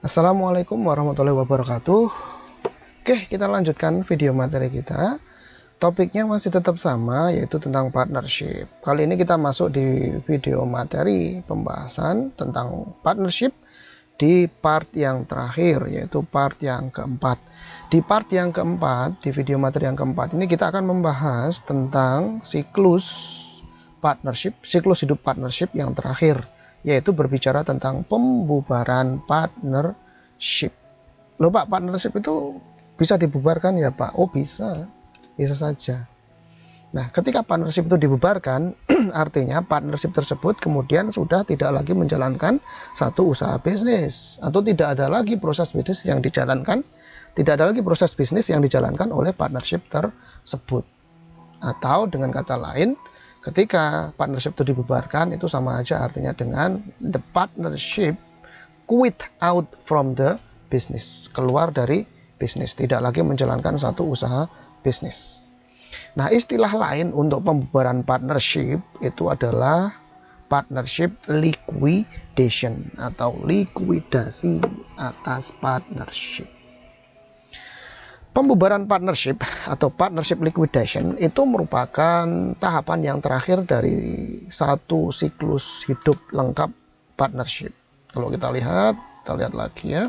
Assalamualaikum warahmatullahi wabarakatuh. Oke, kita lanjutkan video materi kita. Topiknya masih tetap sama, yaitu tentang partnership. Kali ini kita masuk di video materi pembahasan tentang partnership di part yang terakhir, yaitu part yang keempat. Di part yang keempat, di video materi yang keempat ini kita akan membahas tentang siklus partnership, siklus hidup partnership yang terakhir, yaitu berbicara tentang pembubaran partnership. Loh Pak, partnership itu bisa dibubarkan ya Pak? Oh bisa saja. Nah, ketika partnership itu dibubarkan, artinya partnership tersebut kemudian sudah tidak lagi menjalankan satu usaha bisnis, atau tidak ada lagi proses bisnis yang dijalankan, oleh partnership tersebut. Atau dengan kata lain, ketika partnership itu dibubarkan, itu sama aja artinya dengan the partnership quit out from the business, keluar dari bisnis, tidak lagi menjalankan satu usaha bisnis. Nah, istilah lain untuk pembubaran partnership itu adalah partnership liquidation atau likuidasi atas partnership. Pembubaran partnership atau partnership liquidation itu merupakan tahapan yang terakhir dari satu siklus hidup lengkap partnership. Kalau kita lihat lagi ya,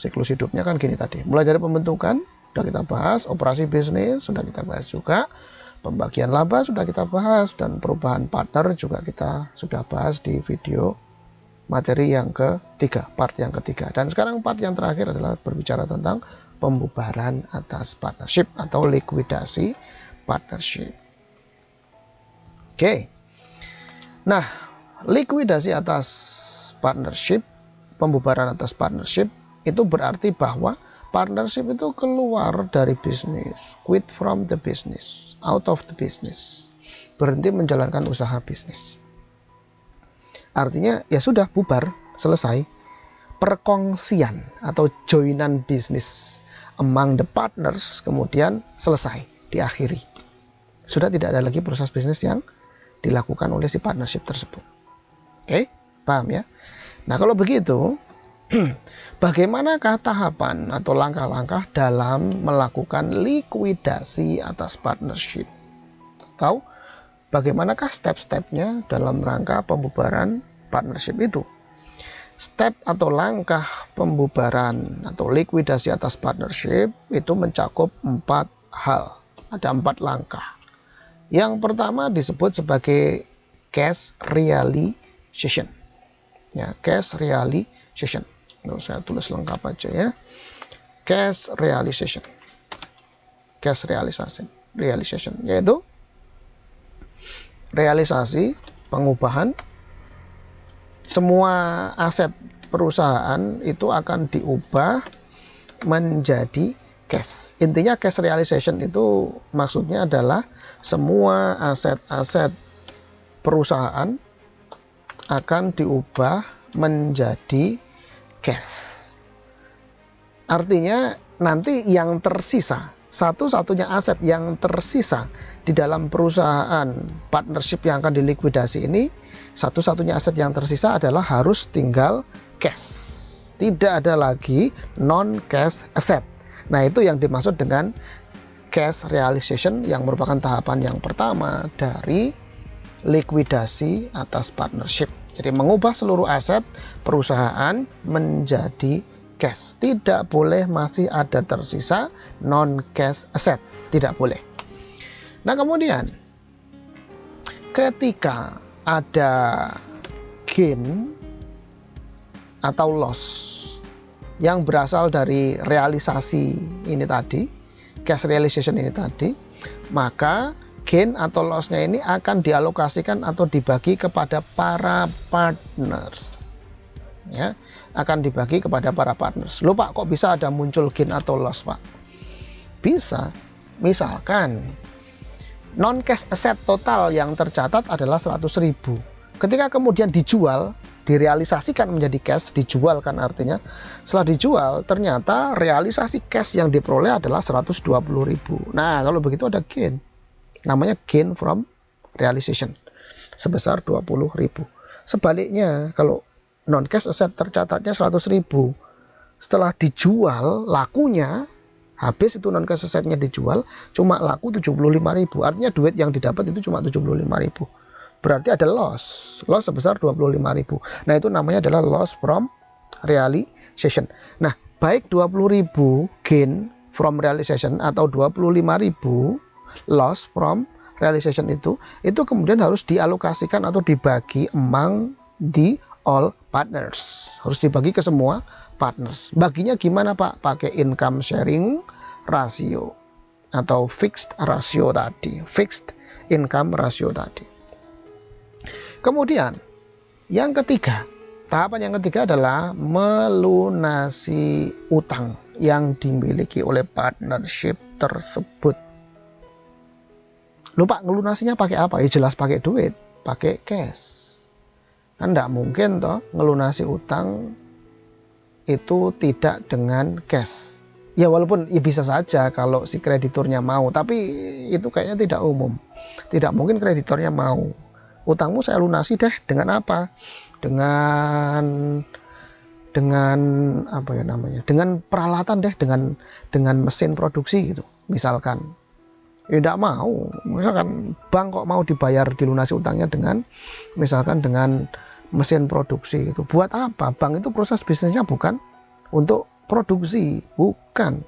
siklus hidupnya kan gini tadi. Mulai dari pembentukan, sudah kita bahas, operasi bisnis, sudah kita bahas juga, pembagian laba sudah kita bahas, dan perubahan partner juga kita sudah bahas di video materi yang ketiga, part yang ketiga. Dan sekarang part yang terakhir adalah berbicara tentang pembubaran atas partnership atau likuidasi partnership. Oke. Nah, likuidasi atas partnership, pembubaran atas partnership itu berarti bahwa partnership itu keluar dari bisnis, quit from the business, out of the business, berhenti menjalankan usaha bisnis. Artinya ya sudah bubar, selesai. Perkongsian atau joinan bisnis among the partners kemudian selesai, diakhiri. Sudah tidak ada lagi proses bisnis yang dilakukan oleh si partnership tersebut. Oke, paham ya? Nah, kalau begitu, bagaimanakah tahapan atau langkah-langkah dalam melakukan likuidasi atas partnership? Atau bagaimanakah step-stepnya dalam rangka pembubaran partnership itu? Step atau langkah pembubaran atau likuidasi atas partnership itu mencakup 4 hal. Ada 4 langkah. Yang pertama disebut sebagai cash realization. Ya, cash realization. Saya tulis lengkap aja ya. Cash realization. Cash realization yaitu realisasi pengubahan semua aset perusahaan itu akan diubah menjadi cash. Intinya cash realization itu maksudnya adalah semua aset-aset perusahaan akan diubah menjadi cash. Artinya nanti yang tersisa, satu-satunya aset yang tersisa di dalam perusahaan partnership yang akan dilikuidasi ini, satu-satunya aset yang tersisa adalah harus tinggal cash. Tidak ada lagi non-cash asset. Nah, itu yang dimaksud dengan cash realization yang merupakan tahapan yang pertama dari likuidasi atas partnership. Jadi mengubah seluruh aset perusahaan menjadi cash. Tidak boleh masih ada tersisa non-cash asset. Tidak boleh. Nah, kemudian ketika ada gain atau loss yang berasal dari realisasi ini tadi, cash realization ini tadi, maka gain atau loss-nya ini akan dialokasikan atau dibagi kepada para partners. Ya, akan dibagi kepada para partners. Loh Pak, kok bisa ada muncul gain atau loss Pak? Bisa. Misalkan non-cash asset total yang tercatat adalah 100.000. Ketika kemudian dijual, direalisasikan menjadi cash, dijual kan artinya, setelah dijual ternyata realisasi cash yang diperoleh adalah 120.000. Nah, kalau begitu ada gain. Namanya gain from realization sebesar 20.000. Sebaliknya, kalau non-cash asset tercatatnya 100.000, setelah dijual lakunya habis, itu non cash assetnya dijual cuma laku 75.000, artinya duit yang didapat itu cuma 75.000, berarti ada loss sebesar 25.000. Nah, itu namanya adalah loss from realization. Nah, baik 20.000 gain from realization atau 25.000 loss from realization itu kemudian harus dialokasikan atau dibagi among the all partners, harus dibagi ke semua partners. Baginya gimana Pak? Pakai income sharing ratio atau fixed ratio tadi, fixed income ratio tadi. Kemudian yang ketiga, tahapan yang ketiga adalah melunasi utang yang dimiliki oleh partnership tersebut. Lupa ngelunasinya pakai apa? Ya jelas pakai duit, pakai cash. Kan tidak mungkin toh ngelunasi utang itu tidak dengan cash. Ya walaupun ya bisa saja kalau si krediturnya mau, tapi itu kayaknya tidak umum. Tidak mungkin kreditornya mau. Utangmu saya lunasi deh dengan apa? Dengan apa ya namanya? Dengan peralatan deh, dengan mesin produksi gitu. Misalkan. Ya tidak mau. Misalkan bank kok mau dibayar dilunasi utangnya dengan misalkan dengan mesin produksi itu. Buat apa? Bank itu proses bisnisnya bukan untuk produksi, bukan.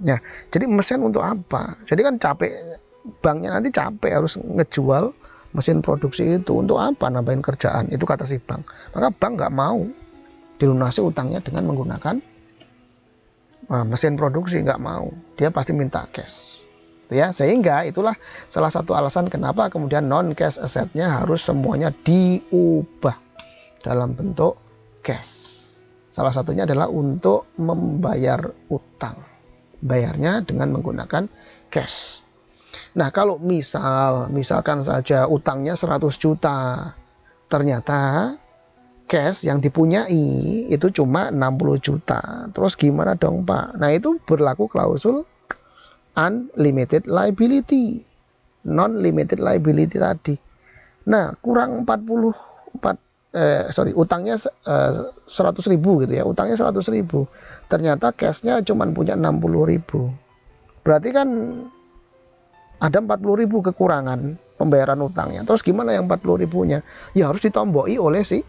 Ya, jadi mesin untuk apa? Jadi kan capek, banknya nanti capek harus ngejual mesin produksi itu untuk apa? Nambahin kerjaan, itu kata si bank. Maka bank nggak mau dilunasi utangnya dengan menggunakan mesin produksi, nggak mau. Dia pasti minta cash. Ya, sehingga itulah salah satu alasan kenapa kemudian non cash assetnya harus semuanya diubah dalam bentuk cash. Salah satunya adalah untuk membayar utang, bayarnya dengan menggunakan cash. Nah, kalau misalkan saja utangnya 100 juta, ternyata cash yang dipunyai itu cuma 60 juta. Terus gimana dong Pak? Nah, itu berlaku klausul unlimited liability, non-limited liability tadi. Nah, kurang utangnya 100.000 gitu ya, utangnya 100.000, ternyata cashnya cuma punya 60.000, berarti kan ada 40.000 kekurangan pembayaran utangnya. Terus gimana yang 40.000-nya? Ya harus ditomboki oleh si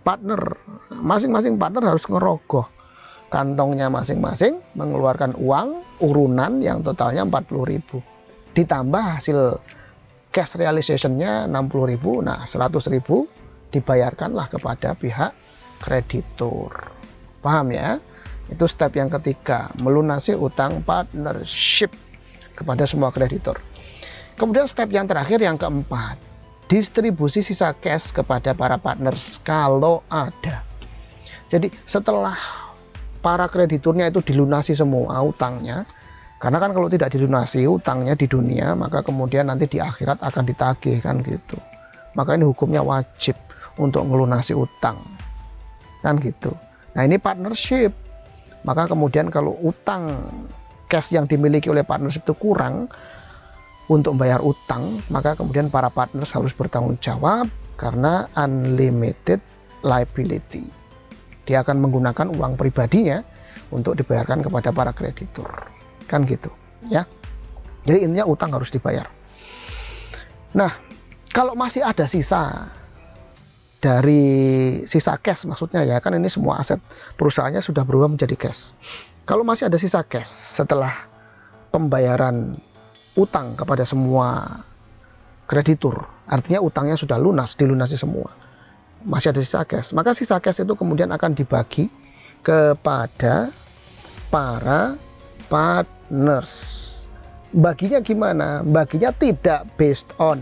partner. Masing-masing partner harus ngerogoh kantongnya masing-masing, mengeluarkan uang urunan yang totalnya 40.000, ditambah hasil cash realization-nya 60.000. Nah, 100.000 dibayarkanlah kepada pihak kreditur. Paham ya? Itu step yang ketiga, melunasi utang partnership kepada semua kreditur. Kemudian step yang terakhir, yang keempat, distribusi sisa cash kepada para partners kalau ada. Jadi setelah para krediturnya itu dilunasi semua utangnya, karena kan kalau tidak dilunasi utangnya di dunia, maka kemudian nanti di akhirat akan ditagih kan gitu. Maka ini hukumnya wajib untuk melunasi utang kan gitu. Nah, ini partnership, maka kemudian kalau utang cash yang dimiliki oleh partnership itu kurang untuk membayar utang, maka kemudian para partners harus bertanggung jawab karena unlimited liability. Dia akan menggunakan uang pribadinya untuk dibayarkan kepada para kreditur kan gitu ya. Jadi intinya utang harus dibayar. Nah, kalau masih ada sisa dari sisa cash, maksudnya ya, kan ini semua aset perusahaannya sudah berubah menjadi cash. Kalau masih ada sisa cash setelah pembayaran utang kepada semua kreditur, artinya utangnya sudah lunas, dilunasi semua, masih ada sisa cash, maka sisa cash itu kemudian akan dibagi kepada para partners. Baginya gimana? Baginya tidak based on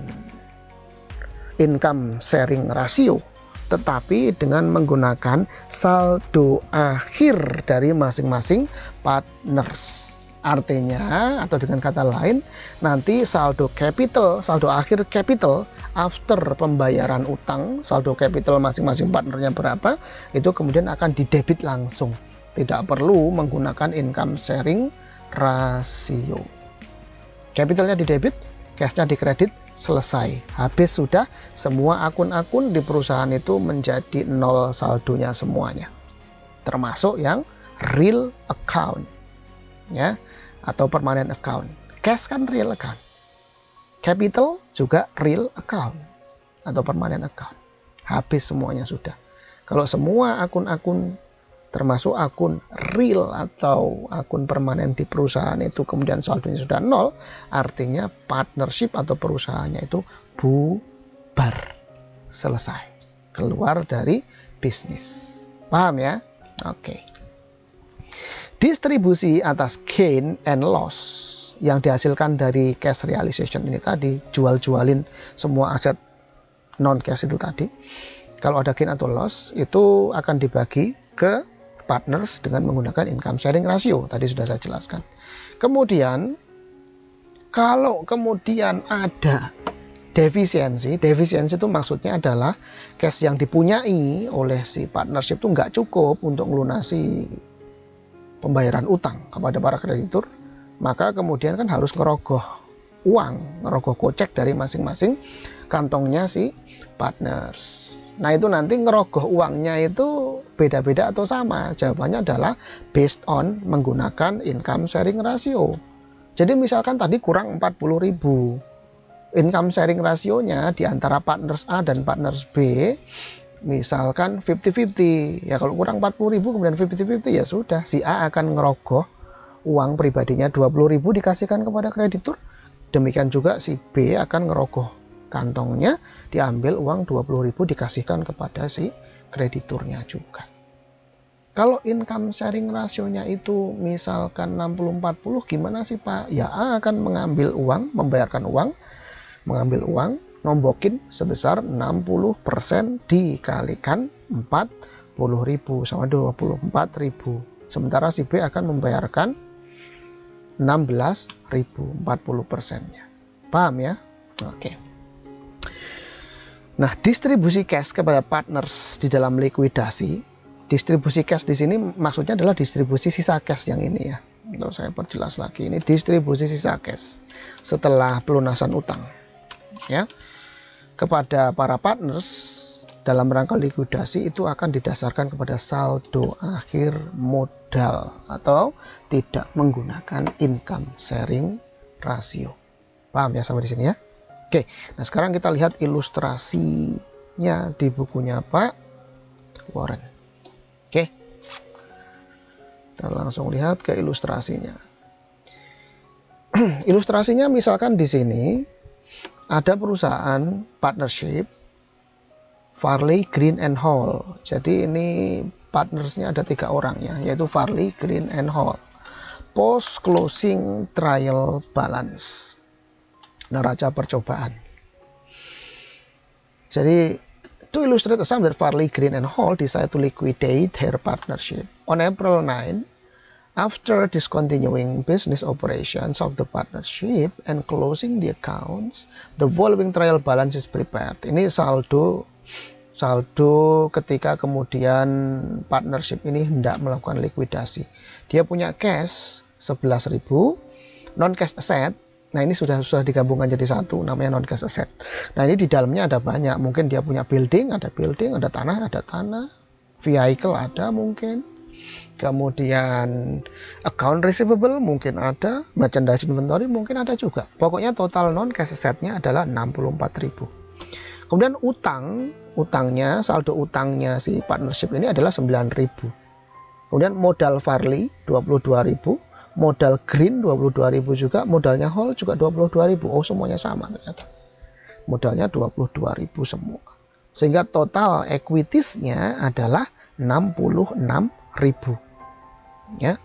income sharing ratio, tetapi dengan menggunakan saldo akhir dari masing-masing partners. Artinya, atau dengan kata lain, nanti saldo akhir capital after pembayaran utang, saldo capital masing-masing partnernya berapa, itu kemudian akan didebit langsung. Tidak perlu menggunakan income sharing ratio. Capitalnya didebit, cashnya dikredit, selesai. Habis sudah, semua akun-akun di perusahaan itu menjadi nol saldonya semuanya. Termasuk yang real account, ya, atau permanent account. Cash kan real account. Capital juga real account atau permanent account. Habis semuanya sudah. Kalau semua akun-akun termasuk akun real atau akun permanen di perusahaan itu kemudian saldonya sudah nol, artinya partnership atau perusahaannya itu bubar, selesai, keluar dari bisnis. Paham ya? Oke. Distribusi atas gain and loss yang dihasilkan dari cash realization ini tadi, jual-jualin semua aset non cash itu tadi, kalau ada gain atau loss itu akan dibagi ke partners dengan menggunakan income sharing ratio. Tadi sudah saya jelaskan. Kemudian kalau kemudian ada defisiensi itu maksudnya adalah cash yang dipunyai oleh si partnership itu nggak cukup untuk melunasi pembayaran utang kepada para kreditur, maka kemudian kan harus ngerogoh kocek dari masing-masing kantongnya si partners. Nah itu nanti ngerogoh uangnya itu beda-beda atau sama? Jawabannya adalah based on menggunakan income sharing ratio. Jadi misalkan tadi kurang 40.000. Income sharing rasionya di antara partners A dan partners B misalkan 50-50. Ya kalau kurang 40.000 kemudian 50-50 ya sudah. Si A akan ngerogoh uang pribadinya 20.000 dikasihkan kepada kreditur. Demikian juga si B akan ngerogoh kantongnya, diambil uang 20.000 dikasihkan kepada si krediturnya juga. Kalau income sharing rasionya itu misalkan 60-40, gimana sih Pak? Ya A akan mengambil uang, mengambil uang, nombokin sebesar 60% dikalikan 40.000 sama 24.000. Sementara si B akan membayarkan 16.000, 40%-nya. Paham ya? Oke. Nah, distribusi cash kepada partners di dalam likuidasi, distribusi cash di sini maksudnya adalah distribusi sisa cash yang ini ya. Untuk saya perjelas lagi, ini distribusi sisa cash setelah pelunasan utang ya kepada para partners dalam rangka likuidasi itu akan didasarkan kepada saldo akhir modal atau tidak menggunakan income sharing ratio. Paham ya sampai di sini ya? Oke, nah sekarang kita lihat ilustrasinya di bukunya Pak Warren. Oke, kita langsung lihat ke ilustrasinya. Ilustrasinya misalkan di sini ada perusahaan partnership Farley, Green and Hall. Jadi ini partnersnya ada 3 orang ya, yaitu Farley, Green and Hall. Post closing trial balance. Neraca percobaan. Jadi, to illustrate a sum that Farley, Green and Hall decide to liquidate their partnership. On April 9, after discontinuing business operations of the partnership and closing the accounts, the following trial balance is prepared. Ini saldo ketika kemudian partnership ini hendak melakukan likuidasi. Dia punya cash 11.000, non cash asset. Nah ini sudah digabungkan jadi satu, namanya non cash asset. Nah ini di dalamnya ada banyak, mungkin dia punya building, ada tanah, vehicle ada mungkin, kemudian account receivable mungkin ada, merchandise inventory mungkin ada juga. Pokoknya total non cash assetnya adalah 64.000. Kemudian saldo utangnya si partnership ini adalah 9.000. Kemudian modal Farley 22.000. Modal Green 22.000 juga, modalnya Hall juga 22.000. Oh, semuanya sama ternyata. Modalnya 22.000 semua. Sehingga total equitiesnya adalah 66.000. Ya.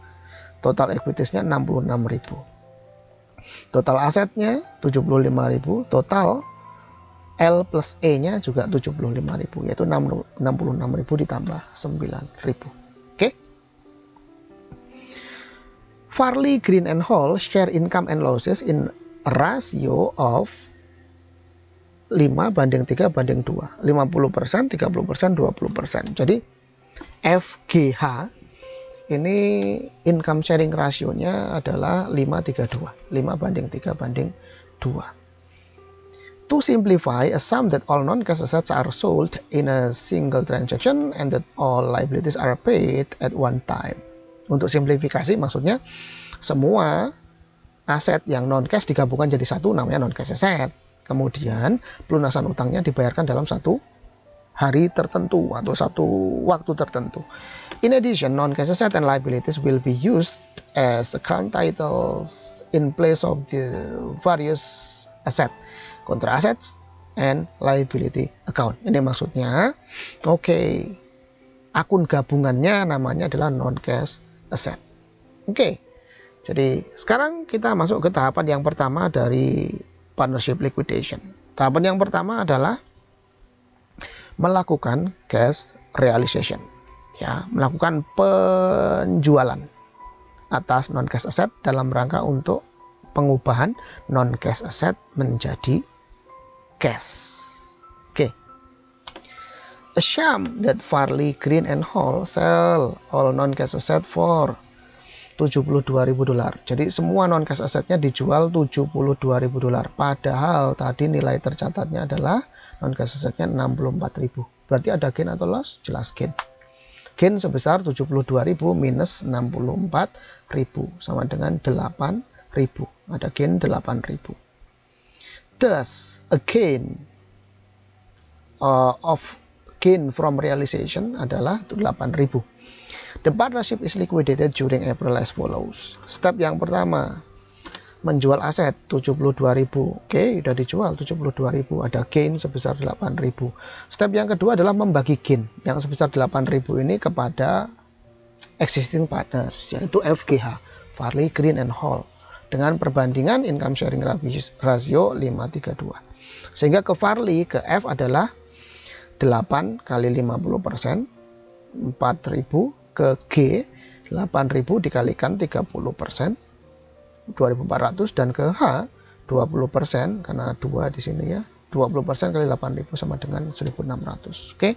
Total equitiesnya 66.000. Total asetnya 75.000, total L plus E-nya juga 75.000, yaitu 66.000 ditambah 9.000. Farley, Green and Hall share income and losses in ratio of 5:3:2. 50%, 30%, 20%. Jadi FGH ini income sharing rasionya adalah 5:3:2. 5:3:2. To simplify, assume that all non-cash assets are sold in a single transaction and that all liabilities are paid at one time. Untuk simplifikasi maksudnya semua aset yang non cash digabungkan jadi satu, namanya non cash asset. Kemudian pelunasan utangnya dibayarkan dalam satu hari tertentu atau satu waktu tertentu. In addition, non cash asset and liabilities will be used as account titles in place of the various asset, contra assets, and liability account. Ini maksudnya, akun gabungannya namanya adalah non cash asset. Jadi sekarang kita masuk ke tahapan yang pertama dari partnership liquidation. Tahapan yang pertama adalah melakukan cash realization, ya, melakukan penjualan atas non cash asset dalam rangka untuk pengubahan non cash asset menjadi cash. Assume that Farley, Green, and Hall sell all non cash asset for $72.000. Jadi semua non cash asetnya dijual $72.000. Padahal tadi nilai tercatatnya adalah non cash asetnya $64.000. Berarti ada gain atau loss? Jelas gain. Gain sebesar $72.000 minus $64.000 sama dengan $8.000. Ada gain $8.000. Thus, a gain from realization adalah $8.000. The partnership is liquidated during April as follows. Step yang pertama, menjual aset $72.000. Sudah dijual $72.000. Ada gain sebesar $8.000. Step yang kedua adalah membagi gain yang sebesar $8.000 ini kepada existing partners, yaitu FGH, Farley, Green, and Hall, dengan perbandingan income sharing ratio 5:32. Sehingga ke Farley, ke F adalah 8 kali 50%, 4.000, ke G 8.000 dikalikan 30%, 2.400, dan ke H 20%, karena 2 di sini ya, 20% kali 8.000 sama dengan 1.600.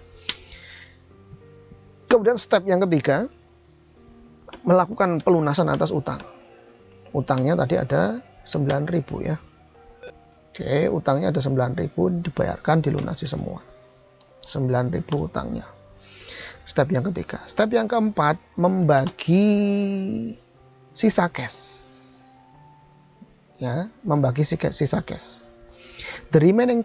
Kemudian step yang ketiga, melakukan pelunasan atas utang. Utangnya tadi ada 9.000 ya. Utangnya ada 9.000, dibayarkan, dilunasi semua. 9.000 utangnya. Step yang ketiga. Step yang keempat, membagi sisa cash. Ya, membagi sisa cash. The remaining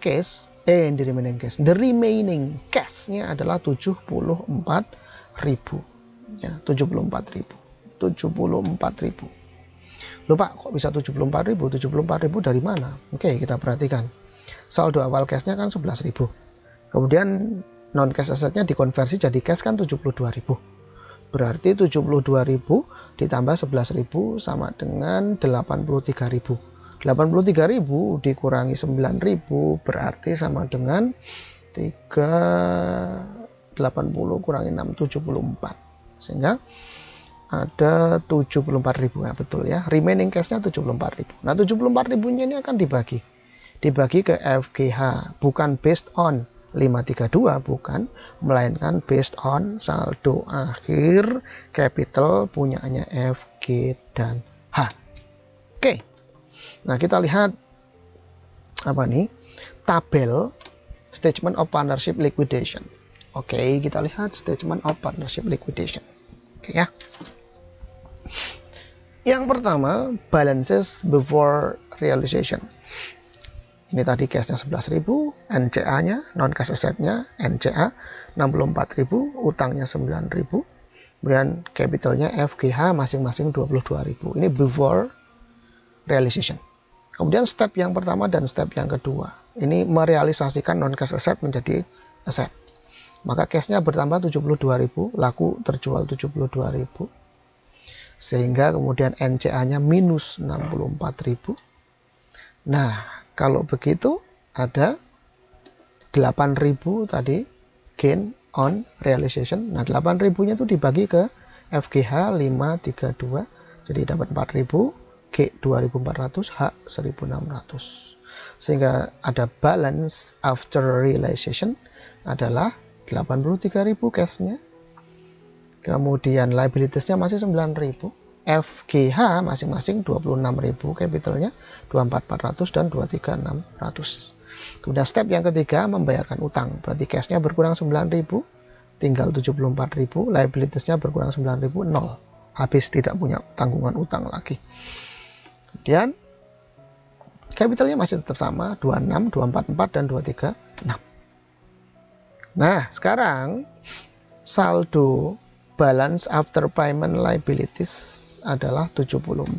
cash-nya adalah 74.000. Ya, 74.000. Loh Pak, kok bisa 74.000? 74.000 dari mana? Kita perhatikan. Saldo awal cash-nya kan 11.000. Kemudian non cash asetnya dikonversi jadi cash kan 72.000. Berarti 72.000 ditambah 11.000 sama dengan 83.000. 83.000 dikurangi 9.000 berarti sama dengan 380 kurangi 6, 74. Sehingga ada 74.000, ya betul ya. Remaining cash-nya 74.000. Nah, 74.000-nya ini akan dibagi ke FGH, bukan based on 532, bukan, melainkan based on saldo akhir capital punyanya FG dan H. Nah, kita lihat tabel statement of partnership liquidation. Kita lihat statement of partnership liquidation. Ya. Yang pertama, balances before realization. Ini tadi cash-nya 11.000, NCA-nya, non cash asset-nya, NCA 64.000, utangnya 9.000, kemudian capital-nya FGH masing-masing 22.000. Ini before realization. Kemudian step yang pertama dan step yang kedua, ini merealisasikan non cash asset menjadi aset. Maka cash-nya bertambah 72.000, laku terjual 72.000. Sehingga kemudian NCA-nya minus 64.000. Nah, kalau begitu ada 8.000 tadi gain on realization. Nah, 8.000-nya itu dibagi ke FGH 532. Jadi dapat 4.000, G 2.400, H 1.600. Sehingga ada balance after realization adalah 83.000 cash-nya. Kemudian liabilities-nya masih 9.000. FGH masing-masing 26.000 capitalnya, 24.400 dan 23.600. Kemudian step yang ketiga, membayarkan utang. Berarti cash-nya berkurang 9.000, tinggal 74.000, liabilities-nya berkurang 9.000, 0. habis, tidak punya tanggungan utang lagi. Kemudian capitalnya masih tetap sama, 26, 244 dan 236. Nah, sekarang saldo balance after payment liabilities adalah 74.000.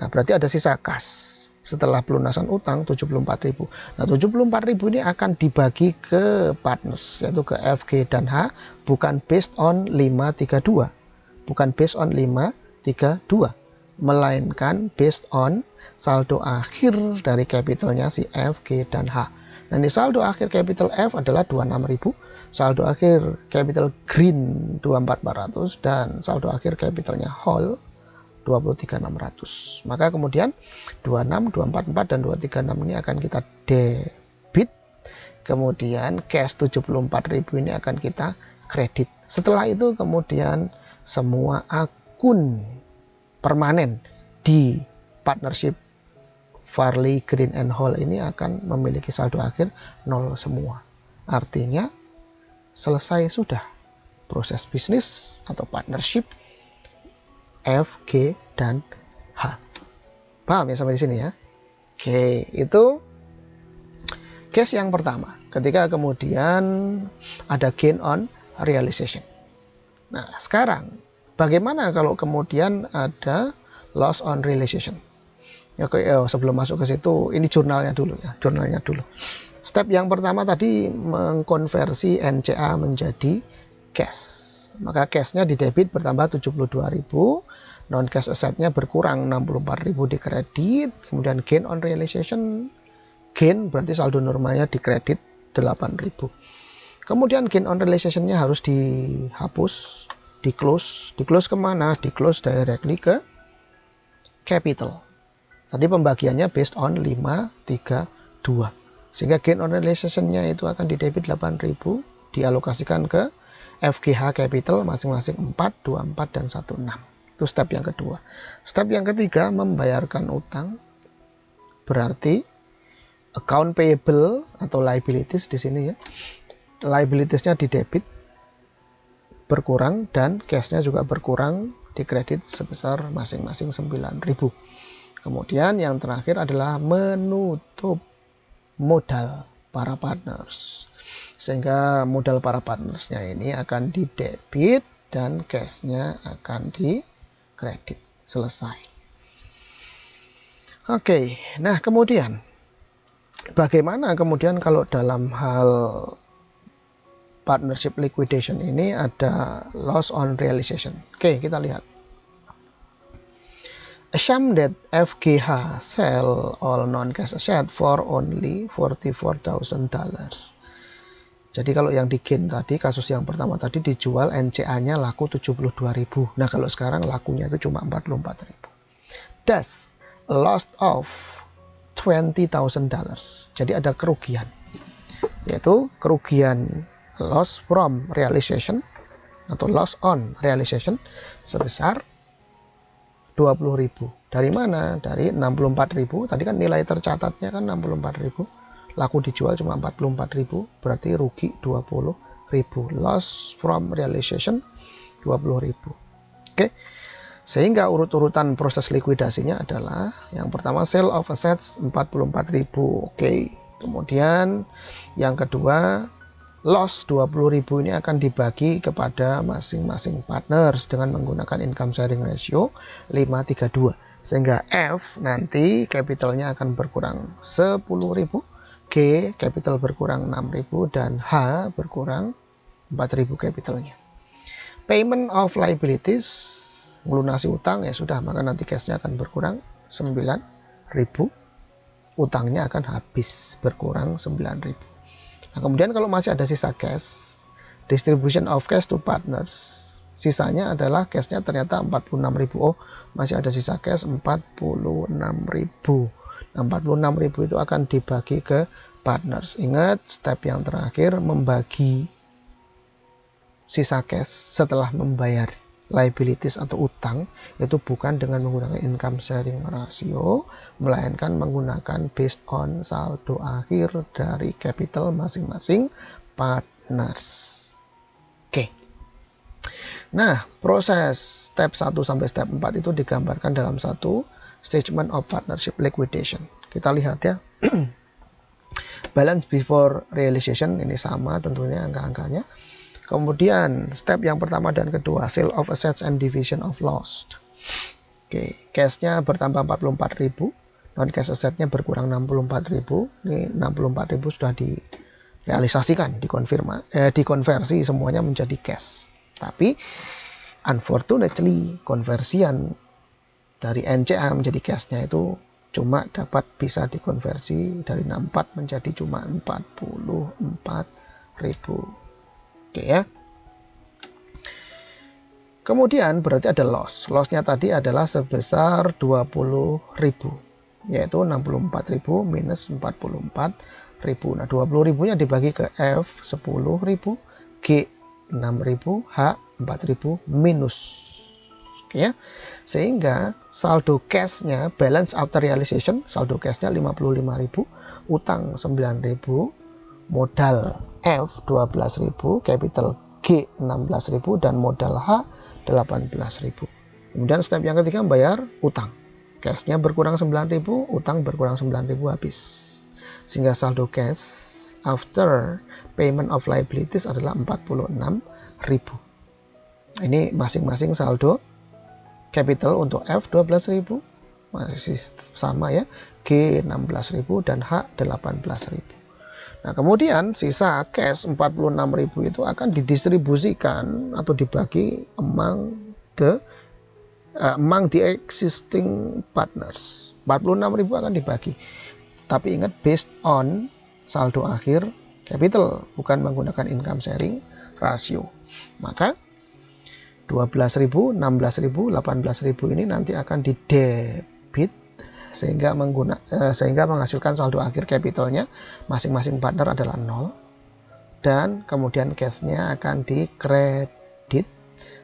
Nah, berarti ada sisa kas setelah pelunasan utang 74.000. Nah, 74.000 ini akan dibagi ke partners, yaitu ke F, G, dan H, bukan based on 532. Bukan based on 532, melainkan based on saldo akhir dari capitalnya si F, G, dan H. Nah, ini saldo akhir capital F adalah 26.000, saldo akhir capital green 24.400, dan saldo akhir capitalnya whole 23.600. Maka kemudian 26, 244 dan 236 ini akan kita debit. Kemudian cash 74.000 ini akan kita kredit. Setelah itu kemudian semua akun permanen di partnership Farley, Green and Hall ini akan memiliki saldo akhir 0 semua. Artinya selesai sudah proses bisnis atau partnership F, G, dan H. Paham ya sampai di sini ya? Oke, itu case yang pertama. Ketika kemudian ada gain on realization. Nah, sekarang bagaimana kalau kemudian ada loss on realization? Ya, sebelum masuk ke situ, ini jurnalnya dulu ya, jurnalnya dulu. Step yang pertama tadi mengkonversi NCA menjadi cash. Maka cashnya di debit bertambah 72.000, non cash assetnya berkurang 64.000 di kredit, kemudian gain on realization, gain berarti saldo normalnya di kredit 8.000. Kemudian gain on realizationnya harus dihapus, di close kemana? Di close directly ke capital. Tadi pembagiannya based on 532, sehingga gain on realizationnya itu akan di debit 8.000, dialokasikan ke FGH Capital masing-masing 4, 24, dan 16. Itu step yang kedua. Step yang ketiga, membayarkan utang. Berarti account payable atau liabilities di sini ya. Liabilitiesnya di debit berkurang dan cashnya juga berkurang di kredit sebesar masing-masing 9.000. Kemudian yang terakhir adalah menutup modal para partners. Sehingga modal para partnersnya ini akan di debit dan cashnya akan di kredit. Selesai. Oke, nah kemudian bagaimana kemudian kalau dalam hal partnership liquidation ini ada loss on realization? Oke, kita lihat. Assume that FGH sell all non-cash asset for only $44,000. Jadi kalau yang di gain tadi, kasus yang pertama tadi dijual NCA-nya laku 72.000. Nah, kalau sekarang lakunya itu cuma 44.000. Thus, loss of $20,000. Jadi ada kerugian. Yaitu kerugian loss from realization atau loss on realization sebesar 20.000. Dari mana? Dari 64.000. Tadi kan nilai tercatatnya kan 64.000. Laku dijual cuma 44.000, berarti rugi 20.000. Loss from realization 20.000. Oke. Sehingga urut-urutan proses likuidasinya adalah yang pertama sale of assets 44.000. Oke. Kemudian yang kedua loss 20.000 ini akan dibagi kepada masing-masing partners dengan menggunakan income sharing ratio 532. Sehingga F nanti capitalnya akan berkurang 10.000. G capital berkurang 6.000 dan H berkurang 4.000 capitalnya. Payment of liabilities, melunasi utang ya sudah, maka nanti cashnya akan berkurang 9.000, utangnya akan habis berkurang 9.000. Nah, kemudian kalau masih ada sisa cash, distribution of cash to partners, sisanya adalah cashnya ternyata 46.000. Oh, masih ada sisa cash 46.000. Nah, 46.000 itu akan dibagi ke partners. Ingat, step yang terakhir membagi sisa cash setelah membayar liabilities atau utang itu bukan dengan menggunakan income sharing ratio, melainkan menggunakan based on saldo akhir dari capital masing-masing partners. Oke. Nah, proses step 1 sampai step 4 itu digambarkan dalam satu statement of partnership liquidation. Kita lihat ya. Balance before realization ini sama tentunya angka-angkanya. Kemudian step yang pertama dan kedua, sale of assets and division of loss. Oke, cashnya bertambah 44.000, non cash assetnya berkurang 64.000. Ini 64.000 sudah direalisasikan, dikonversi semuanya menjadi cash. Tapi unfortunately konversian dari NCA menjadi cashnya itu cuma dapat bisa dikonversi dari 64 menjadi cuma 44.000. Oke ya. Kemudian berarti ada loss. Lossnya tadi adalah sebesar 20.000, yaitu 64.000 minus 44.000. Nah, 20.000 nya dibagi ke F 10.000, G 6.000, H 4.000 minus. Oke ya. Sehingga saldo cashnya, balance after realization, saldo cashnya 55.000, utang 9.000, modal F 12.000, capital G 16.000, dan modal H 18.000. Kemudian step yang ketiga bayar utang. Cashnya berkurang 9.000, utang berkurang 9.000 habis. Sehingga saldo cash after payment of liabilities adalah 46.000. Ini masing-masing saldo. Capital untuk F 12.000 masih sama ya, G 16.000 dan H 18.000. Nah, kemudian sisa cash 46.000 itu akan didistribusikan atau dibagi among the existing partners. 46.000 akan dibagi. Tapi ingat based on saldo akhir capital, bukan menggunakan income sharing ratio. Maka 12.000, 16.000, 18.000 ini nanti akan didebit sehingga menghasilkan saldo akhir capitalnya masing-masing partner adalah 0, dan kemudian cashnya akan dikredit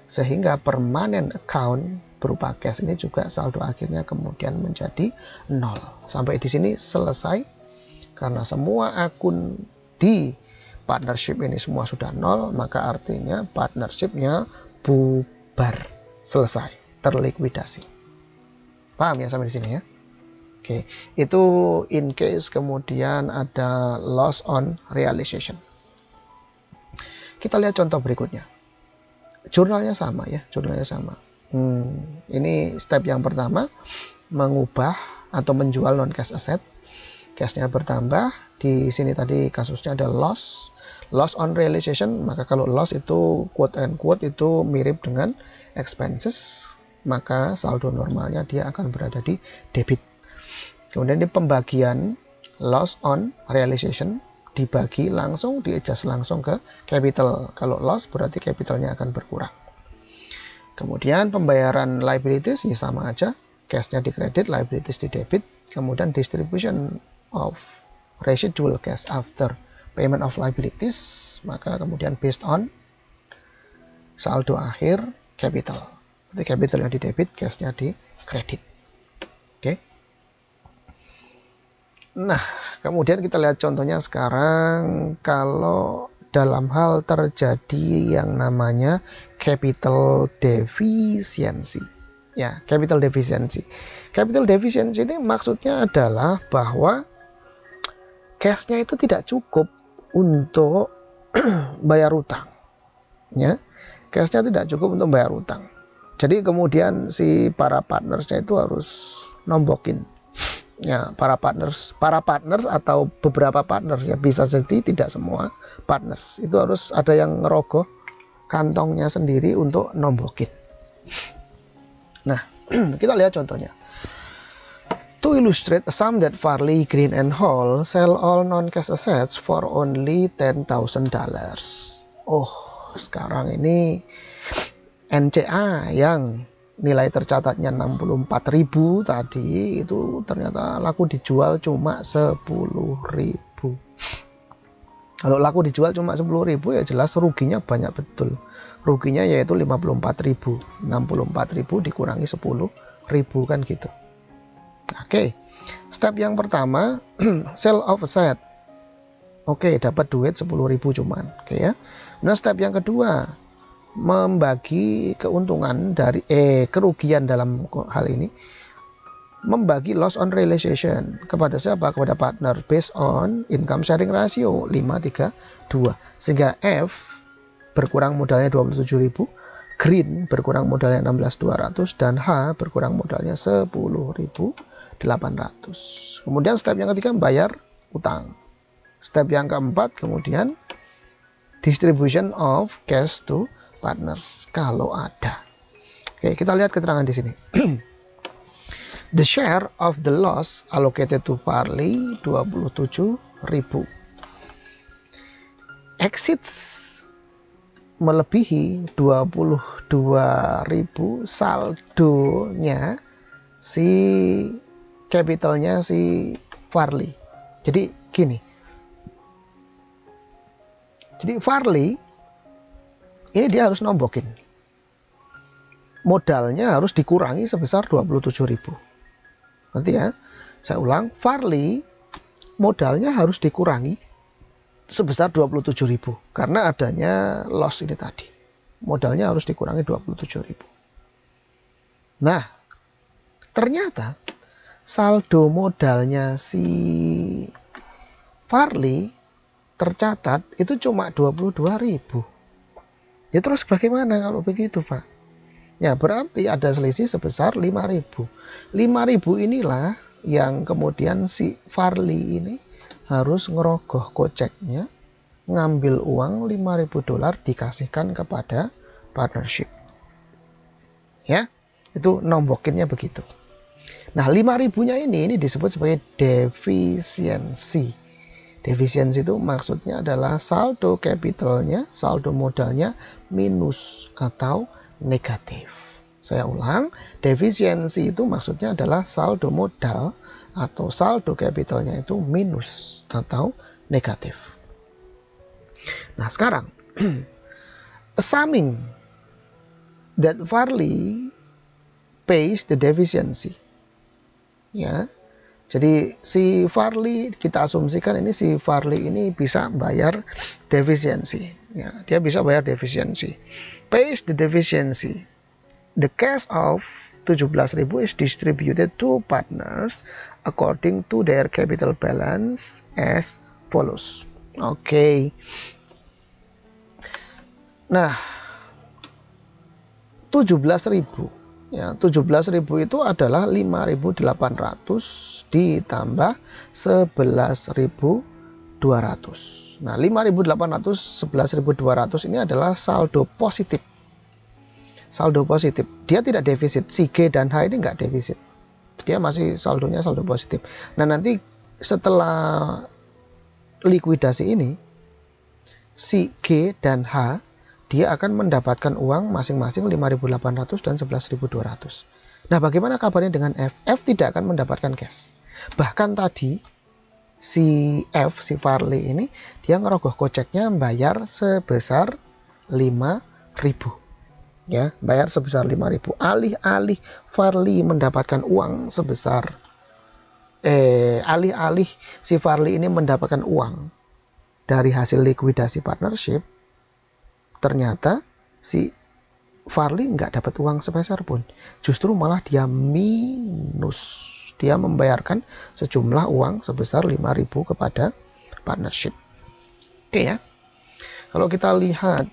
sehingga permanent account berupa cash ini juga saldo akhirnya kemudian menjadi 0. Sampai di sini selesai karena semua akun di partnership ini semua sudah 0, maka artinya partnershipnya bubar, selesai, terlikuidasi. Paham ya sampai di sini ya? Oke, itu in case kemudian ada loss on realization. Kita lihat contoh berikutnya. Jurnalnya sama ya, jurnalnya sama. Ini step yang pertama, mengubah atau menjual non cash asset. Cashnya bertambah. Di sini tadi kasusnya ada loss on realization, maka kalau loss itu quote and quote itu mirip dengan expenses, maka saldo normalnya dia akan berada di debit. Kemudian di pembagian loss on realization dibagi langsung, di-adjust langsung ke capital. Kalau loss berarti capitalnya akan berkurang. Kemudian pembayaran liabilities ya sama aja, cashnya di kredit, liabilities di debit. Kemudian distribution of residual cash after payment of liabilities, maka kemudian based on saldo akhir capital. Jadi capital yang di debit, cashnya di kredit. Oke. Nah, kemudian kita lihat contohnya sekarang kalau dalam hal terjadi yang namanya capital deficiency. Ya, capital deficiency. Capital deficiency ini maksudnya adalah bahwa cashnya itu tidak cukup untuk bayar utang, ya, cashnya tidak cukup untuk bayar utang. Jadi kemudian si para partnersnya itu harus nombokin, ya, para partners atau beberapa partners ya, bisa jadi tidak semua partners itu harus ada yang ngerogoh kantongnya sendiri untuk nombokin. Nah, kita lihat contohnya. To illustrate a sum that Farley, Green, and Hall sell all non-cash assets for only $10,000. Oh, sekarang ini NCA yang nilai tercatatnya 64.000 tadi itu ternyata laku dijual cuma 10.000. Kalau laku dijual cuma 10.000 ya jelas ruginya banyak betul. Ruginya yaitu 54.000. 64.000 dikurangi 10.000 kan gitu. Oke, step yang pertama sell of asset. Oke, dapat duit 10.000 cuman. Oke ya. Nah, step yang kedua membagi keuntungan dari kerugian dalam hal ini, membagi loss on realization kepada siapa? Kepada partner based on income sharing ratio 5-3-2, sehingga F berkurang modalnya 27.000, Green berkurang modalnya 16.200, dan H berkurang modalnya 10.800. Kemudian step yang ketiga bayar utang. Step yang keempat kemudian distribution of cash to partners kalau ada. Oke, kita lihat keterangan di sini. The share of the loss allocated to Farley 27.000. Exits melebihi 22.000 saldonya si capitalnya si Farley. Jadi gini. Jadi Farley ini dia harus nombokin. Modalnya harus dikurangi sebesar 27.000. Nanti ya, saya ulang, Farley modalnya harus dikurangi sebesar 27.000 karena adanya loss ini tadi. Modalnya harus dikurangi 27.000. Nah, ternyata saldo modalnya si Farley tercatat itu cuma 22.000. Ya terus bagaimana kalau begitu, Pak? Ya berarti ada selisih sebesar 5.000. 5.000 inilah yang kemudian si Farley ini harus ngerogoh koceknya, ngambil uang $5.000 dikasihkan kepada partnership. Ya, itu nombokinnya begitu. Nah, 5.000-nya ini disebut sebagai defisiensi. Defisiensi itu maksudnya adalah saldo capitalnya, saldo modalnya minus atau negatif. Saya ulang, defisiensi itu maksudnya adalah saldo modal atau saldo capitalnya itu minus atau negatif. Nah, sekarang assuming that Farley pays the deficiency. Ya. Jadi si Farley, kita asumsikan ini si Farley ini bisa bayar defisiensi. Ya, dia bisa bayar defisiensi. Pays the deficiency. The cash of 17.000 is distributed to partners according to their capital balance as follows. Oke. Nah, 17.000. Ya, 17.000 itu adalah 5.800 ditambah 11.200. Nah, 5.800 11.200 ini adalah saldo positif. Saldo positif. Dia tidak defisit. Si G dan H ini nggak defisit. Dia masih saldonya saldo positif. Nah, nanti setelah likuidasi ini, si G dan H dia akan mendapatkan uang masing-masing 5.800 dan 11.200. Nah, bagaimana kabarnya dengan F? F tidak akan mendapatkan cash. Bahkan tadi si F, si Farley ini, dia ngerogoh koceknya bayar sebesar 5.000. Ya, bayar sebesar 5.000. Alih-alih Farley mendapatkan uang sebesar alih-alih si Farley ini mendapatkan uang dari hasil likuidasi partnership, ternyata si Farley nggak dapat uang sepeser pun. Justru malah dia minus. Dia membayarkan sejumlah uang sebesar 5.000 kepada partnership. Oke ya. Kalau kita lihat,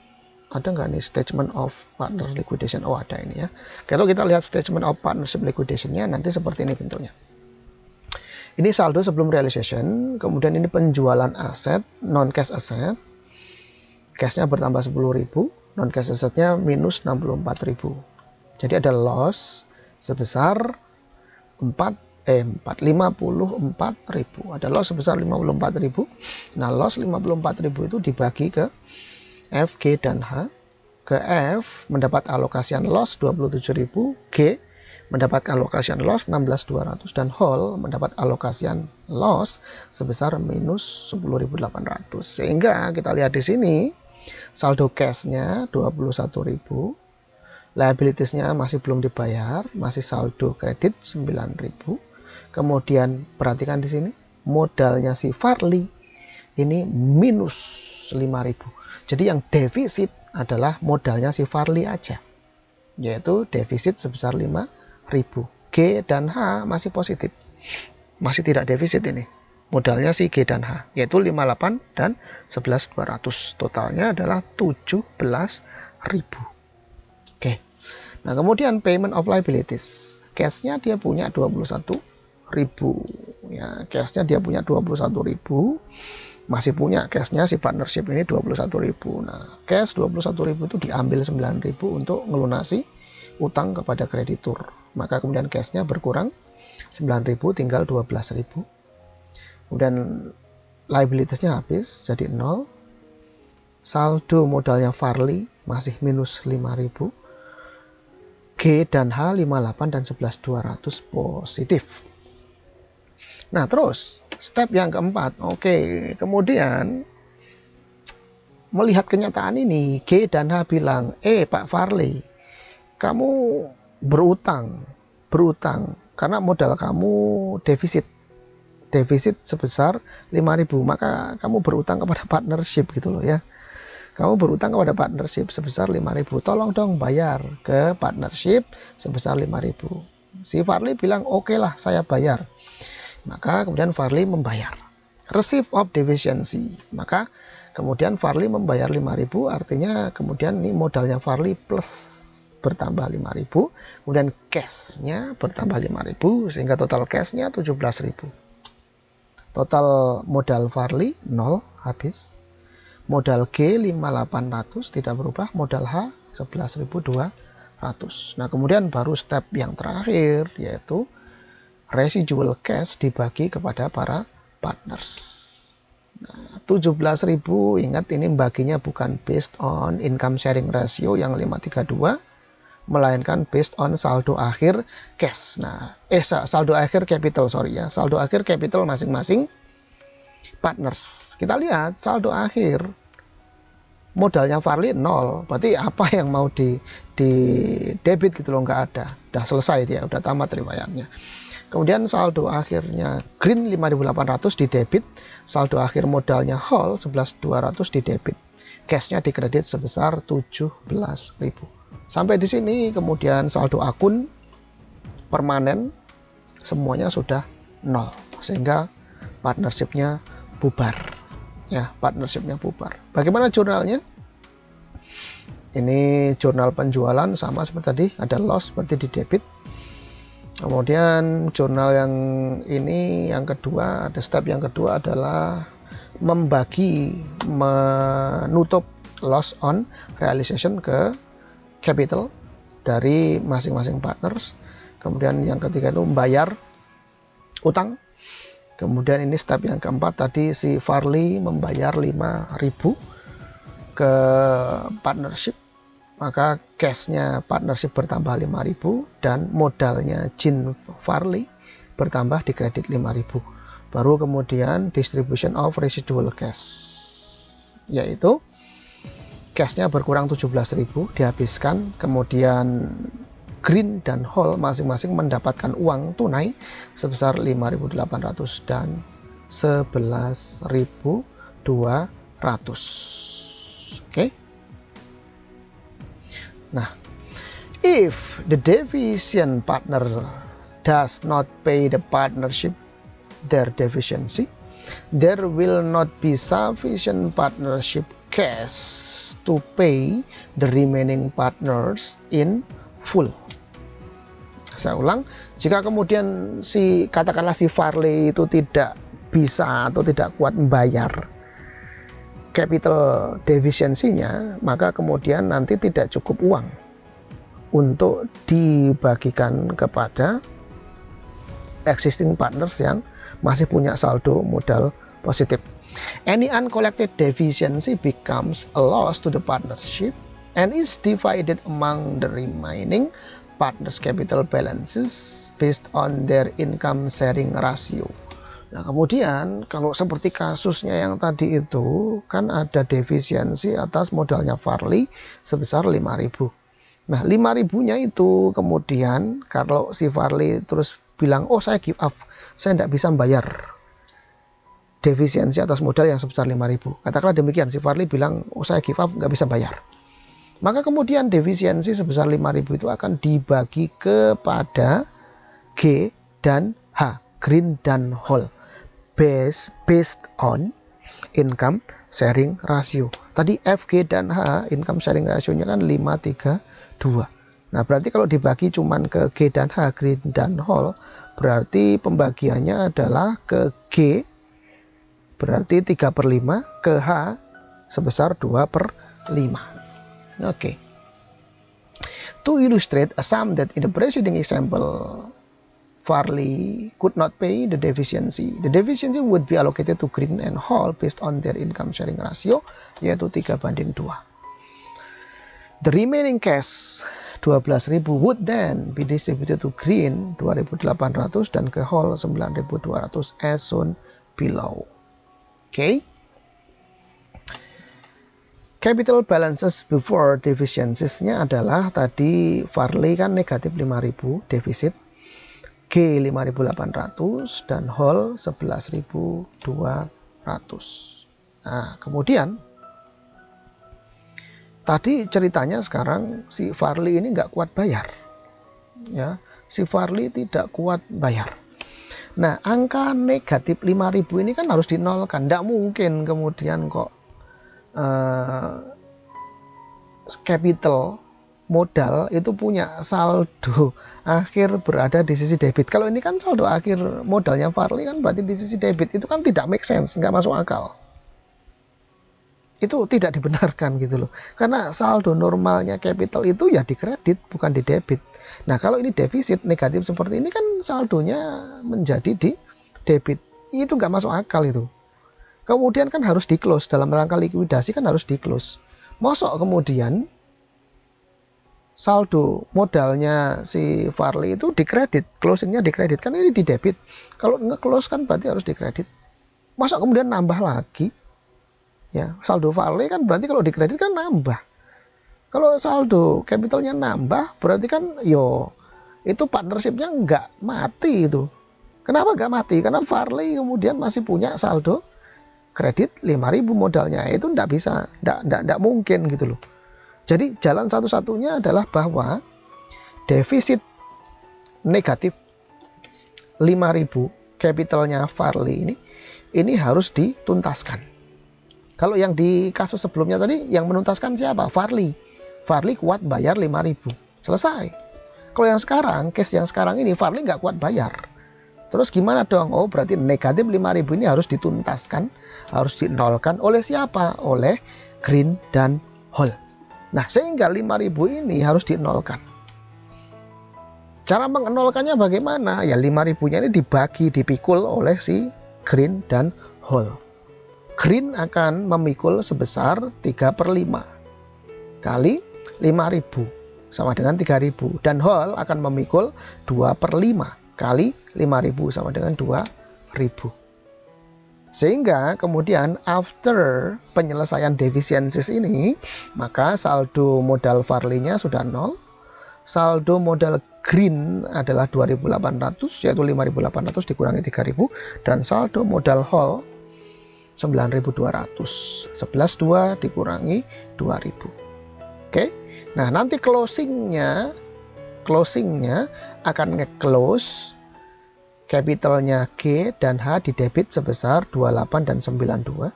ada nggak nih statement of partner liquidation? Oh, ada ini ya. Kalau kita lihat statement of partnership liquidation-nya, nanti seperti ini bentuknya. Ini saldo sebelum realization, kemudian ini penjualan aset, non-cash asset. Cashnya bertambah 10.000, non-cash assetnya minus 64.000. Jadi ada loss sebesar 54.000. Ada loss sebesar 54.000. Nah, loss 54.000 itu dibagi ke F, G, dan H. Ke F mendapat alokasian loss 27.000, G mendapat alokasian loss 16.200, dan Hall mendapat alokasian loss sebesar minus 10.800. Sehingga kita lihat di sini saldo cash-nya 21.000, liabilities-nya masih belum dibayar, masih saldo kredit 9.000. Kemudian perhatikan di sini modalnya si Farley ini minus 5.000. Jadi yang defisit adalah modalnya si Farley aja, yaitu defisit sebesar 5.000. G dan H masih positif, masih tidak defisit ini. Modalnya si G dan H, yaitu 58 dan 11.200. Totalnya adalah 17.000. Oke. Nah, kemudian payment of liabilities. Cashnya dia punya 21.000. Ya, cashnya dia punya 21.000. Masih punya cashnya si partnership ini 21.000. Nah, cash 21.000 itu diambil 9.000 untuk ngelunasi utang kepada kreditur. Maka kemudian cashnya berkurang 9.000, tinggal 12.000. Kemudian liabilitiesnya habis jadi 0. Saldo modalnya Farley masih minus 5.000. G dan H 58 dan 11.200 positif. Nah, terus step yang keempat. Oke, kemudian melihat kenyataan ini, G dan H bilang, Pak Farley, kamu berutang karena modal kamu defisit sebesar 5.000, maka kamu berutang kepada partnership gitu loh ya. Kamu berutang kepada partnership sebesar 5.000. Tolong dong bayar ke partnership sebesar 5.000. Si Farley bilang, oke lah, saya bayar. Maka kemudian Farley membayar. Receipt of deficiency. Maka kemudian Farley membayar 5.000, artinya kemudian ini modalnya Farley plus bertambah 5.000, kemudian cashnya bertambah 5.000, sehingga total cashnya 17.000. Total modal Farley 0 habis. Modal G 5.800 tidak berubah, modal H 11.200. Nah, kemudian baru step yang terakhir, yaitu residual cash dibagi kepada para partners. Nah, 17.000, ingat ini baginya bukan based on income sharing ratio yang 532, melainkan based on saldo akhir cash. Nah, saldo akhir capital, saldo akhir capital masing-masing partners. Kita lihat saldo akhir modalnya Farley 0, berarti apa yang mau di debit gitu loh, nggak ada, udah selesai dia, udah tamat riwayatnya. Kemudian saldo akhirnya Green 5.800 di debit, saldo akhir modalnya Hall 11.200 di debit, cashnya dikredit sebesar 17.000. Sampai di sini kemudian saldo akun permanen semuanya sudah 0, sehingga partnershipnya bubar. Ya, partnershipnya bubar. Bagaimana jurnalnya? Ini jurnal penjualan sama seperti tadi, ada loss seperti di debit. Kemudian jurnal yang ini yang kedua, ada step yang kedua adalah menutup loss on realization ke capital dari masing-masing partners. Kemudian yang ketiga itu membayar utang. Kemudian ini step yang keempat, tadi si Farley membayar 5.000 ke partnership, maka cashnya partnership bertambah 5.000 dan modalnya Jean Farley bertambah di kredit 5.000. Baru kemudian distribution of residual cash, yaitu cashnya berkurang 17.000 dihabiskan, kemudian Green dan Hall masing-masing mendapatkan uang tunai sebesar 5.800 dan 11.200. Oke. Nah, if the deficient partner does not pay the partnership their deficiency, there will not be sufficient partnership cash to pay the remaining partners in full. Saya ulang, jika kemudian katakanlah si Farley itu tidak bisa atau tidak kuat membayar capital deficiency-nya, maka kemudian nanti tidak cukup uang untuk dibagikan kepada existing partners yang masih punya saldo modal positif. Any uncollected deficiency becomes a loss to the partnership and is divided among the remaining partners capital balances based on their income sharing ratio. Nah, kemudian kalau seperti kasusnya yang tadi itu kan ada defisiensi atas modalnya Farley sebesar 5.000. Nah, 5.000-nya itu kemudian kalau si Farley terus bilang, saya give up, saya tidak bisa membayar defisiensi atas modal yang sebesar 5.000. Katakanlah demikian, si Farley bilang, saya give up, nggak bisa bayar. Maka kemudian defisiensi sebesar 5.000 itu akan dibagi kepada G dan H, Green dan Hall, based on income sharing ratio. Tadi FG dan H income sharing ratio-nya kan 5:3:2. Nah, berarti kalau dibagi cuman ke G dan H, Green dan Hall, berarti pembagiannya adalah ke G berarti 3/5, ke H sebesar 2/5. Oke. To illustrate a sum that in the preceding example Farley could not pay the deficiency would be allocated to Green and Hall based on their income sharing ratio, yaitu 3:2. The remaining cash 12.000 would then be distributed to Green 2.800 dan ke Hall 9.200 as shown below. Okay. Capital balances before deficiencies-nya adalah tadi Farley kan negatif 5.000 defisit, G 5.800 dan Hall 11.200. Nah, kemudian tadi ceritanya sekarang si Farley ini nggak kuat bayar. Ya, si Farley tidak kuat bayar. Nah, angka negatif 5.000 ini kan harus dinolkan. Nggak mungkin kemudian kok capital modal itu punya saldo akhir berada di sisi debit. Kalau ini kan saldo akhir modalnya Farley kan berarti di sisi debit, itu kan tidak make sense, nggak masuk akal. Itu tidak dibenarkan gitu loh. Karena saldo normalnya capital itu ya di kredit, bukan di debit. Nah, kalau ini defisit negatif seperti ini kan saldonya menjadi di debit. Itu nggak masuk akal itu. Kemudian kan harus di close, dalam rangka likuidasi kan harus di close. Mosok kemudian saldo modalnya si Farley itu di kredit, closingnya di kredit, kan ini di debit. Kalau nge-close kan berarti harus di kredit. Mosok kemudian nambah lagi. Ya, saldo Farley kan berarti kalau di kredit kan nambah. Kalau saldo capitalnya nambah, berarti kan itu partnershipnya nggak mati itu. Kenapa nggak mati? Karena Farley kemudian masih punya saldo kredit 5.000 modalnya, itu nggak bisa, nggak mungkin gitu loh. Jadi jalan satu-satunya adalah bahwa defisit negatif 5.000 capitalnya Farley ini harus dituntaskan. Kalau yang di kasus sebelumnya tadi yang menuntaskan siapa? Farley kuat bayar 5.000, selesai. Kalau yang sekarang, case yang sekarang ini Farley nggak kuat bayar. Terus gimana dong? Oh, berarti negatif 5.000 ini harus dituntaskan, harus dinolkan oleh siapa? Oleh Green dan Hall. Nah, sehingga 5.000 ini harus dinolkan. Cara mengenolkannya bagaimana? Ya 5.000-nya ini dibagi, dipikul oleh si Green dan Hall. Green akan memikul sebesar 3/5 kali 5.000 sama dengan 3.000, dan Hall akan memikul 2/5 kali 5.000 sama dengan 2.000. Sehingga kemudian after penyelesaian defisiensis ini, maka saldo modal Farley-nya sudah 0. Saldo modal Green adalah 2.800, yaitu 5.800 dikurangi 3.000, dan saldo modal Hall 9.200. 11.2 dikurangi 2.000. Oke. Nah, nanti closingnya akan nge-close capitalnya G dan H di debit sebesar 28 dan 92,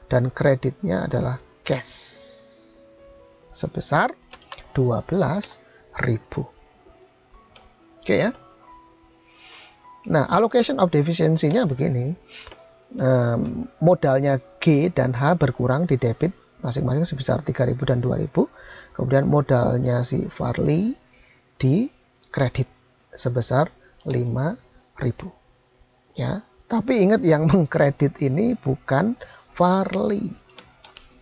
dan kreditnya adalah cash sebesar 12.000. Oke ya. Nah, allocation of deficiency-nya begini. Modalnya G dan H berkurang di debit masing-masing sebesar 3.000 dan 2.000. Kemudian modalnya si Farley di kredit sebesar 5.000. Ya, tapi ingat yang mengkredit ini bukan Farley.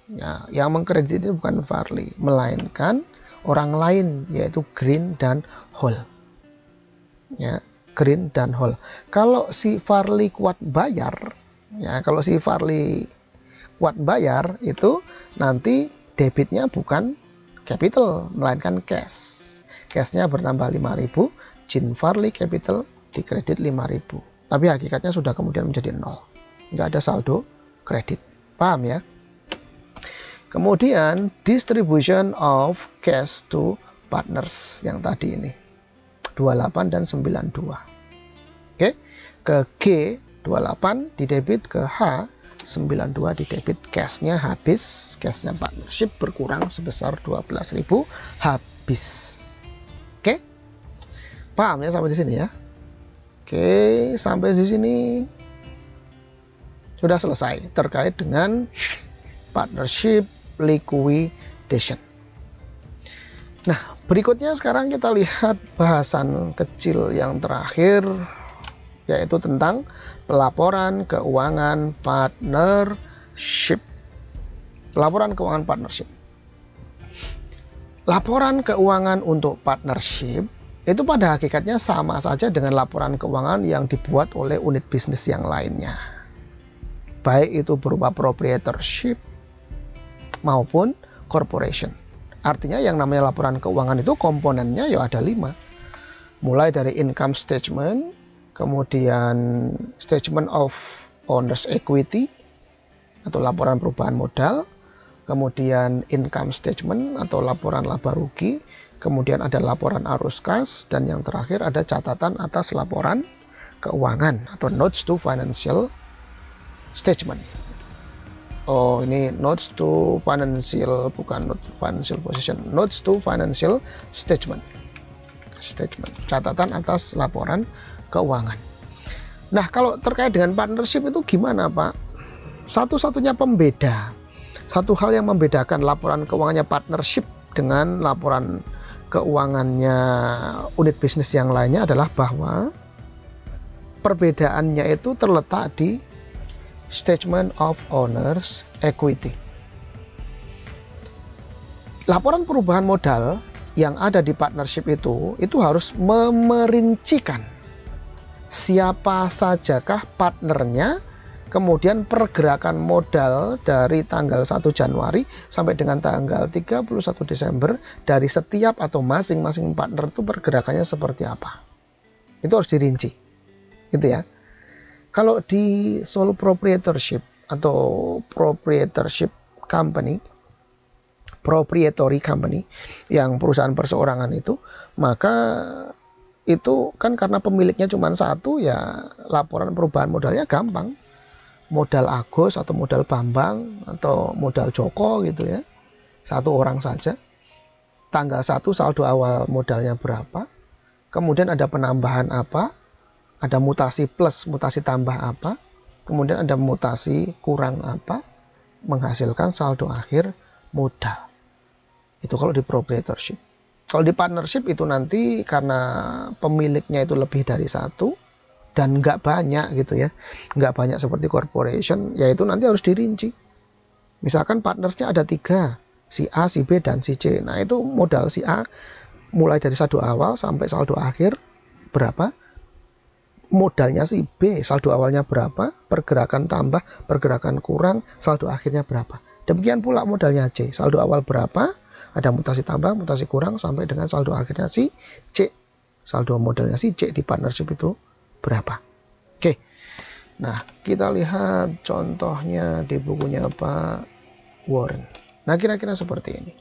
Ya, yang mengkredit itu bukan Farley, melainkan orang lain, yaitu Green dan Hall. Ya, Green dan Hall. Kalau si Farley kuat bayar, itu nanti debitnya bukan capital melainkan cash. Cashnya bertambah 5.000, Jean Farley capital di kredit 5.000. Tapi hakikatnya sudah kemudian menjadi 0. Nggak ada saldo kredit. Paham ya? Kemudian distribution of cash to partners yang tadi ini 28 dan 92. Oke, ke G 28 di debit, ke H 92 di debit. Cashnya habis, cashnya partnership berkurang sebesar 12.000 habis. Oke, paham ya sampai di sini ya? Oke, sampai di sini sudah selesai terkait dengan partnership liquidation. Nah, berikutnya sekarang kita lihat bahasan kecil yang terakhir, yaitu tentang pelaporan keuangan partnership. Laporan keuangan partnership. Laporan keuangan untuk partnership itu pada hakikatnya sama saja dengan laporan keuangan yang dibuat oleh unit bisnis yang lainnya. Baik itu berupa proprietorship maupun corporation. Artinya yang namanya laporan keuangan itu komponennya ya ada 5. Mulai dari income statement, kemudian statement of owner's equity atau laporan perubahan modal, kemudian income statement atau laporan laba rugi, kemudian ada laporan arus kas, dan yang terakhir ada catatan atas laporan keuangan atau notes to financial statement. Oh, ini notes to financial, bukan notes to financial position, notes to financial statement. Catatan atas laporan keuangan. Nah, kalau terkait dengan partnership itu gimana, Pak? Satu-satunya pembeda, satu hal yang membedakan laporan keuangannya partnership dengan laporan keuangannya unit bisnis yang lainnya adalah bahwa perbedaannya itu terletak di statement of owner's equity. Laporan perubahan modal yang ada di partnership itu harus memerincikan siapa sajakah partnernya, kemudian pergerakan modal dari tanggal 1 Januari sampai dengan tanggal 31 Desember dari setiap atau masing-masing partner itu pergerakannya seperti apa. Itu harus dirinci. Gitu ya. Kalau di sole proprietorship atau proprietorship company, proprietary company yang perusahaan perseorangan itu, maka itu kan karena pemiliknya cuma satu, ya laporan perubahan modalnya gampang. Modal Agus atau modal Bambang atau modal Joko gitu ya. Satu orang saja. Tanggal 1 saldo awal modalnya berapa? Kemudian ada penambahan apa? Ada mutasi plus, mutasi tambah apa? Kemudian ada mutasi kurang apa? Menghasilkan saldo akhir modal. Itu kalau di proprietorship. Kalau di partnership itu nanti karena pemiliknya itu lebih dari satu dan nggak banyak gitu ya, nggak banyak seperti corporation, yaitu nanti harus dirinci. Misalkan partnersnya ada 3, si A, si B, dan si C. Nah itu modal si A mulai dari saldo awal sampai saldo akhir berapa? Modalnya si B, saldo awalnya berapa? Pergerakan tambah, pergerakan kurang, saldo akhirnya berapa? Demikian pula modalnya C, saldo awal berapa? Ada mutasi tambah, mutasi kurang, sampai dengan saldo akhirnya si C. Saldo modalnya si C di partnership itu berapa? Oke. Nah, kita lihat contohnya di bukunya Pak Warren. Nah, kira-kira seperti ini.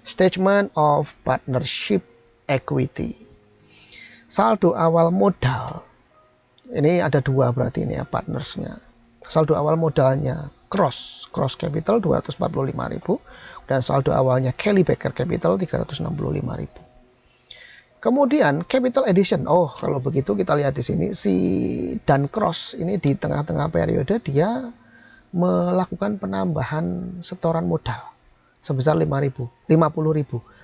Statement of partnership equity. Saldo awal modal. Ini ada 2 berarti ini ya partnersnya. Saldo awal modalnya cross capital 245.000 dan saldo awalnya Kelly Baker Capital 365.000. Kemudian capital addition. Oh, kalau begitu kita lihat di sini si Dan Cross ini di tengah-tengah periode dia melakukan penambahan setoran modal sebesar 50.000.